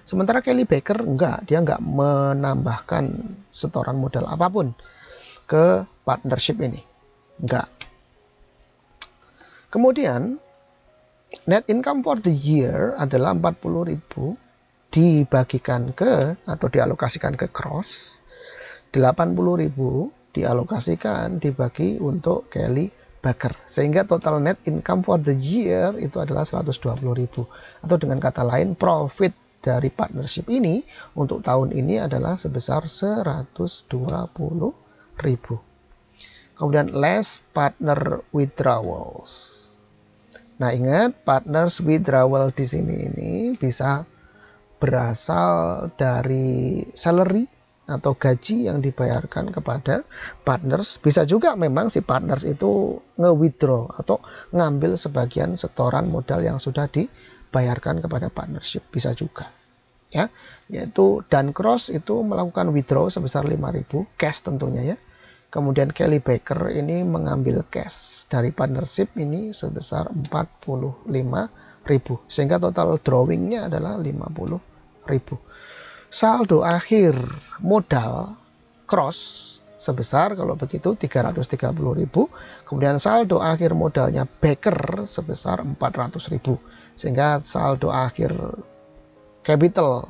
Sementara Kelly Baker enggak, dia enggak menambahkan setoran modal apapun ke partnership ini. Enggak. Kemudian net income for the year adalah 40.000 dibagikan ke atau dialokasikan ke cross, 80.000 dialokasikan dibagi untuk Kelly Baker, sehingga total net income for the year itu adalah 120.000, atau dengan kata lain profit dari partnership ini untuk tahun ini adalah sebesar 120.000. Kemudian less partner withdrawals. Nah, ingat partners withdrawal di sini ini bisa berasal dari salary atau gaji yang dibayarkan kepada partners. Bisa juga memang si partners itu nge-withdraw atau ngambil sebagian setoran modal yang sudah dibayarkan kepada partnership, bisa juga. Ya, yaitu Dan Cross itu melakukan withdraw sebesar 5.000 cash tentunya ya. Kemudian Kelly Baker ini mengambil cash dari partnership ini sebesar 45.000 sehingga total drawingnya adalah 50.000. Saldo akhir modal Cross sebesar kalau begitu 330.000. Kemudian saldo akhir modalnya Baker sebesar 400.000 sehingga saldo akhir capital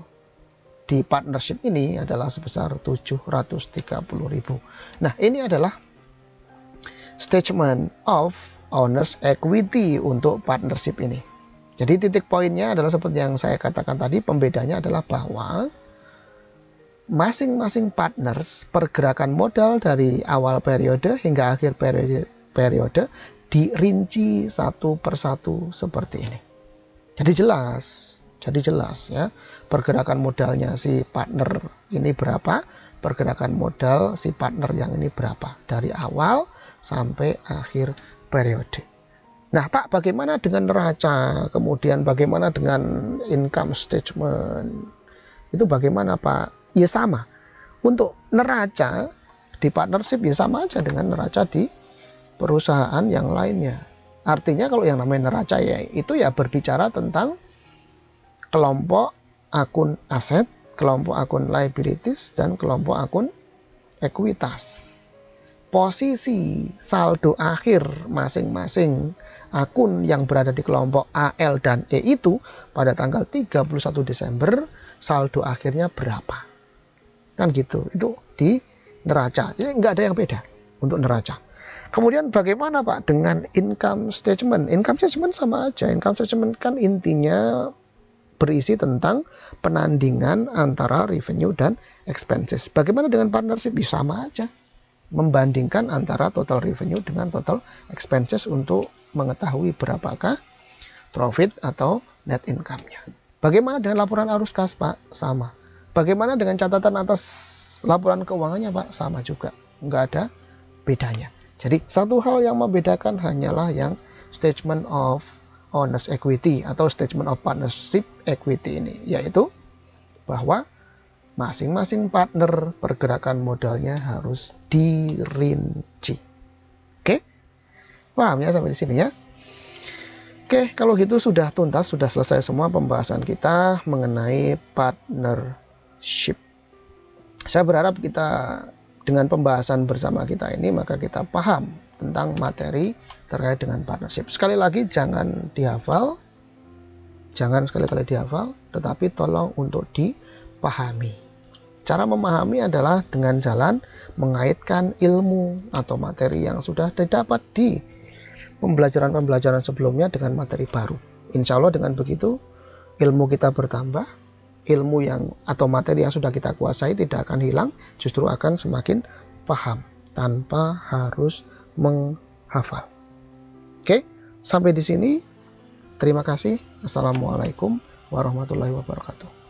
di partnership ini adalah sebesar 730.000. Nah, ini adalah statement of owner's equity untuk partnership ini. Jadi titik poinnya adalah seperti yang saya katakan tadi, pembedanya adalah bahwa masing-masing partners pergerakan modal dari awal periode hingga akhir periode dirinci satu persatu seperti ini. Jadi jelas ya, pergerakan modalnya si partner ini berapa, pergerakan modal si partner yang ini berapa dari awal sampai akhir periode. Nah, Pak, bagaimana dengan neraca? Kemudian bagaimana dengan income statement? Itu bagaimana, Pak? Ya sama. Untuk neraca di partnership ya sama aja dengan neraca di perusahaan yang lainnya. Artinya kalau yang namanya neraca ya itu ya berbicara tentang kelompok akun aset, kelompok akun liabilities, dan kelompok akun ekuitas. Posisi saldo akhir masing-masing akun yang berada di kelompok A, L, dan E itu pada tanggal 31 Desember saldo akhirnya berapa. Kan gitu, itu di neraca. Jadi nggak ada yang beda untuk neraca. Kemudian bagaimana Pak dengan income statement? Income statement sama aja. Income statement kan intinya berisi tentang penandingan antara revenue dan expenses. Bagaimana dengan partnership? Bisa sama aja. Membandingkan antara total revenue dengan total expenses untuk mengetahui berapakah profit atau net income-nya. Bagaimana dengan laporan arus kas, Pak? Sama. Bagaimana dengan catatan atas laporan keuangannya, Pak? Sama juga. Nggak ada bedanya. Jadi satu hal yang membedakan hanyalah yang statement of owner's equity atau statement of partnership equity ini, yaitu bahwa masing-masing partner pergerakan modalnya harus dirinci. Oke? Paham ya sampai di sini ya? Oke, kalau gitu sudah tuntas, sudah selesai semua pembahasan kita mengenai partnership. Saya berharap kita dengan pembahasan bersama kita ini maka kita paham tentang materi terkait dengan partnership. Sekali lagi jangan dihafal, jangan sekali-kali dihafal, tetapi tolong untuk dipahami. Cara memahami adalah dengan jalan mengaitkan ilmu atau materi yang sudah didapat di pembelajaran-pembelajaran sebelumnya dengan materi baru. Insya Allah dengan begitu ilmu kita bertambah, ilmu yang atau materi yang sudah kita kuasai tidak akan hilang, justru akan semakin paham tanpa harus menghafal. Oke, sampai di sini. Terima kasih. Assalamualaikum warahmatullahi wabarakatuh.